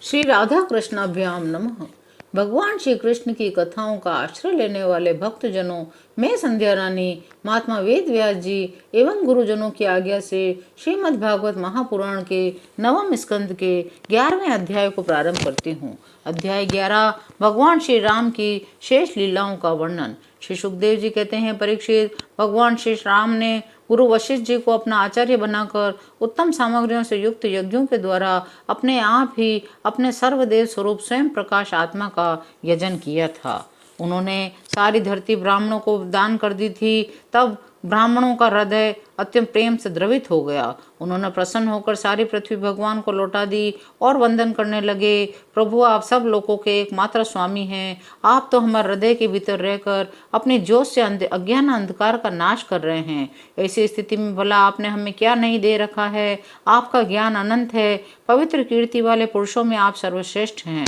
श्री राधा कृष्णाभ्याम नमः। भगवान श्री कृष्ण की कथाओं का आश्रय लेने वाले भक्तजनों, मैं संध्या रानी महात्मा वेद व्यास जी एवं गुरुजनों की आज्ञा से श्रीमद् भागवत महापुराण के नवम स्कंद के 11वें अध्याय को प्रारंभ करती हूँ। अध्याय 11 भगवान श्री राम की शेष लीलाओं का वर्णन। श्री सुखदेव जी कहते हैं, परीक्षित, भगवान श्री राम ने गुरु वशिष्ठ जी को अपना आचार्य बनाकर उत्तम सामग्रियों से युक्त यज्ञों के द्वारा अपने आप ही अपने सर्वदेव स्वरूप स्वयं प्रकाश आत्मा का यजन किया था। उन्होंने सारी धरती ब्राह्मणों को दान कर दी थी। तब ब्राह्मणों का हृदय अत्यंत प्रेम से द्रवित हो गया। उन्होंने प्रसन्न होकर सारी पृथ्वी भगवान को लौटा दी और वंदन करने लगे। प्रभु, आप सब लोगों के एकमात्र स्वामी हैं। आप तो हमारे हृदय के भीतर रहकर अपनी ज्योत से अज्ञान अंधकार का नाश कर रहे हैं। ऐसी स्थिति में भला आपने हमें क्या नहीं दे रखा है। आपका ज्ञान अनंत है। पवित्र कीर्ति वाले पुरुषों में आप सर्वश्रेष्ठ हैं।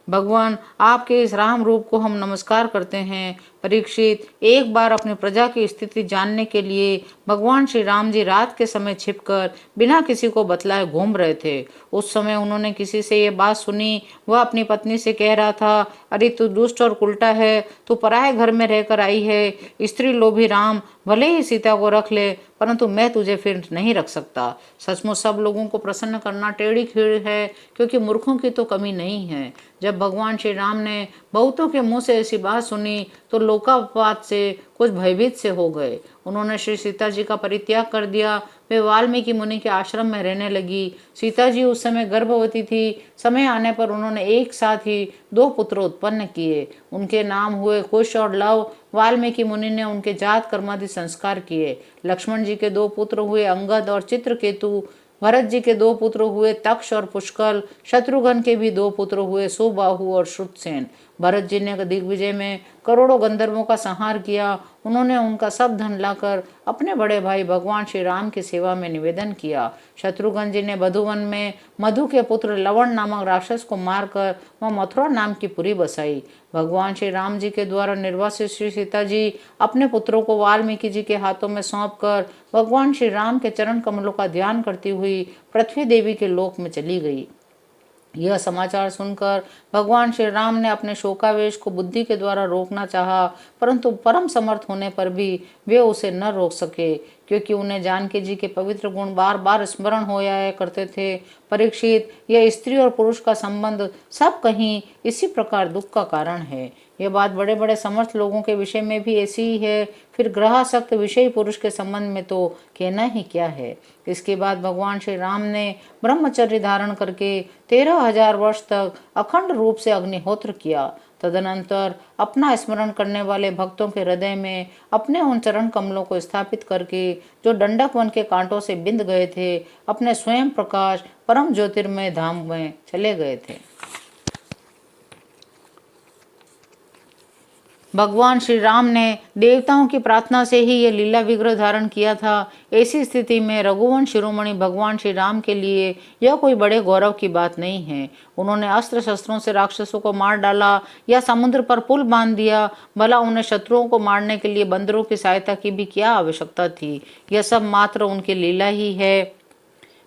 भगवान, आपके इस राम रूप को हम नमस्कार करते हैं। परीक्षित, एक बार अपनी प्रजा की स्थिति जानने के लिए भगवान श्री राम जी रात के समय छिपकर बिना किसी को बतलाए घूम रहे थे। उस समय उन्होंने किसी से ये बात सुनी। वह अपनी पत्नी से कह रहा था, अरे तू दुष्ट और उल्टा है, तू पराये घर में रहकर आई है। स्त्री लोभी राम भले ही सीता को रख ले, परंतु मैं तुझे फिर नहीं रख सकता। सचमुच सब लोगों को प्रसन्न करना टेढ़ी खीर है, क्योंकि मूर्खों की तो कमी नहीं है। जब भगवान श्री राम ने बहुतों के मुंह से ऐसी बात सुनी तो लोकापात से कुछ भयभीत से हो गए। उन्होंने श्री सीता जी का परित्याग कर दिया। वे वाल्मीकि मुनि के आश्रम में रहने लगी। सीता जी उस समय गर्भवती थी। समय आने पर उन्होंने एक साथ ही 2 पुत्र उत्पन्न किए। उनके नाम हुए कुश और लव। वाल्मीकि मुनि ने उनके जात कर्मादि संस्कार किए। लक्ष्मण जी के 2 पुत्र हुए अंगद और चित्रकेतु। भरत जी के 2 पुत्र हुए तक्ष और पुष्कल। शत्रुघ्न के भी 2 पुत्र हुए सुबाहु और श्रुतसेन। भरत जी ने दिग्विजय में करोड़ों गंधर्वों का संहार किया। उन्होंने उनका सब धन लाकर अपने बड़े भाई भगवान श्री राम की सेवा में निवेदन किया। शत्रुघ्न जी ने बधुवन में मधु के पुत्र लवण नामक राक्षस को मारकर वह मथुरा नाम की पुरी बसाई। भगवान श्री राम जी के द्वारा निर्वासित श्री सीता जी अपने पुत्रों को वाल्मीकि जी के हाथों में सौंपकर भगवान श्री राम के चरण कमलों का ध्यान करती हुई पृथ्वी देवी के लोक में चली गई। यह समाचार सुनकर भगवान श्री राम ने अपने शोकावेश को बुद्धि के द्वारा रोकना चाहा, परंतु परम समर्थ होने पर भी वे उसे न रोक सके, क्योंकि उन्हें जानकी जी के पवित्र गुण बार बार स्मरण हो आया करते थे। परीक्षित, यह स्त्री और पुरुष का संबंध सब कहीं इसी प्रकार दुख का कारण है। यह बात बड़े बड़े समर्थ लोगों के विषय में भी ऐसी ही है। फिर ग्रहासक्त विषयी पुरुष के संबंध में तो कहना ही क्या है। इसके बाद भगवान श्री राम ने ब्रह्मचर्य धारण करके 13,000 वर्ष तक अखंड रूप से अग्निहोत्र किया। तदनंतर अपना स्मरण करने वाले भक्तों के हृदय में अपने उन चरण कमलों को स्थापित करके, जो डंडक वन के कांटों से बिंद गए थे, अपने स्वयं प्रकाश परम ज्योतिर्मय धाम में चले गए थे। भगवान श्री राम ने देवताओं की प्रार्थना से ही यह लीला विग्रह धारण किया था। ऐसी स्थिति में रघुवंश शिरोमणि भगवान श्री राम के लिए यह कोई बड़े गौरव की बात नहीं है। उन्होंने अस्त्र शस्त्रों से राक्षसों को मार डाला या समुद्र पर पुल बांध दिया। भला उन्हें शत्रुओं को मारने के लिए बंदरों की सहायता की भी क्या आवश्यकता थी। यह सब मात्र उनकी लीला ही है।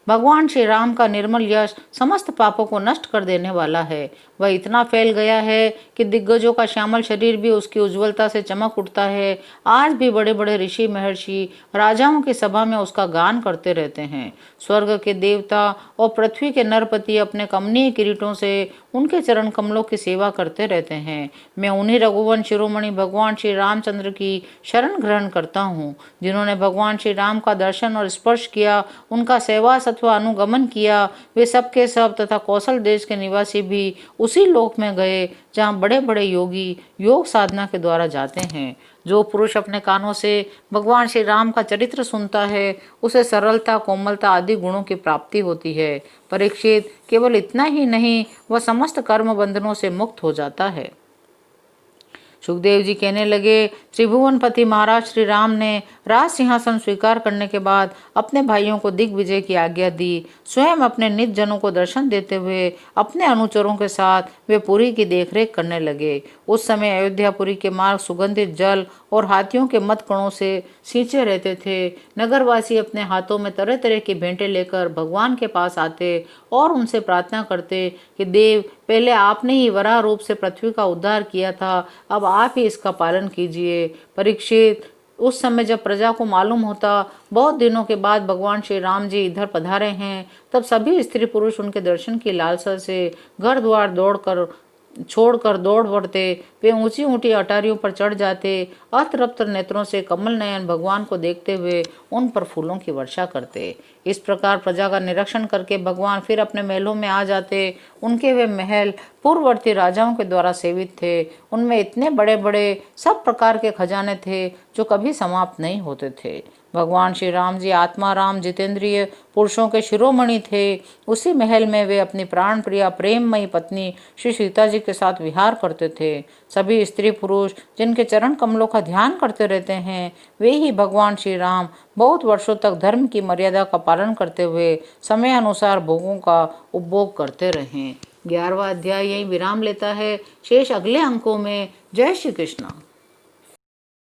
भगवान श्री राम का निर्मल यश समस्त पापों को नष्ट कर देने वाला है। वह इतना फैल गया है कि दिग्गजों का श्यामल शरीर भी उसकी उज्ज्वलता से चमक उठता है। आज भी बड़े बड़े ऋषि महर्षि राजाओं की सभा में उसका गान करते रहते हैं। स्वर्ग के देवता और पृथ्वी के नरपति अपने कमनीय किरीटों से उनके चरण कमलों की सेवा करते रहते हैं। मैं उन्हीं रघुवंश शिरोमणि भगवान श्री रामचंद्र की शरण ग्रहण करता हूँ, जिन्होंने भगवान श्री राम का दर्शन और स्पर्श किया, उनका सेवा अथवा अनुगमन किया। वे सब के सब तथा कौशल देश के निवासी भी उसी लोक में गए जहाँ बड़े बड़े योगी योग साधना के द्वारा जाते हैं। जो पुरुष अपने कानों से भगवान श्री राम का चरित्र सुनता है, उसे सरलता, कोमलता आदि गुणों की प्राप्ति होती है। परीक्षित, केवल इतना ही नहीं, वह समस्त कर्म बंधनों से मुक्त हो जाता है। सुखदेव जी कहने लगे, त्रिभुवनपति महाराज श्री राम ने राज सिंहासन स्वीकार करने के बाद अपने भाइयों को दिग्विजय की आज्ञा दी। स्वयं अपने निज जनों को दर्शन देते हुए अपने अनुचरों के साथ वे पुरी की देखरेख करने लगे। उस समय अयोध्यापुरी के मार्ग सुगंधित जल और हाथियों के मत कणों से सींचे रहते थे। नगरवासी अपने हाथों में तरह तरह की भेंटें लेकर भगवान के पास आते और उनसे प्रार्थना करते कि देव, पहले आपने ही वराह रूप से पृथ्वी का उद्धार किया था, अब आप ही इसका पालन कीजिए। परीक्षित, उस समय जब प्रजा को मालूम होता बहुत दिनों के बाद भगवान श्री राम जी इधर पधारे हैं, तब सभी स्त्री पुरुष उनके दर्शन की लालसा से घर द्वार छोड़कर दौड़ पड़ते। वे ऊंची ऊंची अटारियों पर चढ़ जाते, अतृप्त नेत्रों से कमल नयन भगवान को देखते हुए उन पर फूलों की वर्षा करते। इस प्रकार प्रजा का निरीक्षण करके भगवान फिर अपने महलों में आ जाते। उनके वे महल पूर्ववर्ती राजाओं के द्वारा सेवित थे। उनमें इतने बड़े बड़े सब प्रकार के खजाने थे जो कभी समाप्त नहीं होते थे। भगवान श्री राम जी आत्मा राम जितेंद्रिय पुरुषों के शिरोमणि थे। उसी महल में वे अपनी प्राण प्रिया प्रेममयी पत्नी श्री सीता जी के साथ विहार करते थे। सभी स्त्री पुरुष जिनके चरण कमलों का ध्यान करते रहते हैं, वे ही भगवान श्री राम बहुत वर्षों तक धर्म की मर्यादा का पालन करते हुए समय अनुसार भोगों का उपभोग करते रहे। 11वां अध्याय यही विराम लेता है। शेष अगले अंकों में। जय श्री कृष्ण।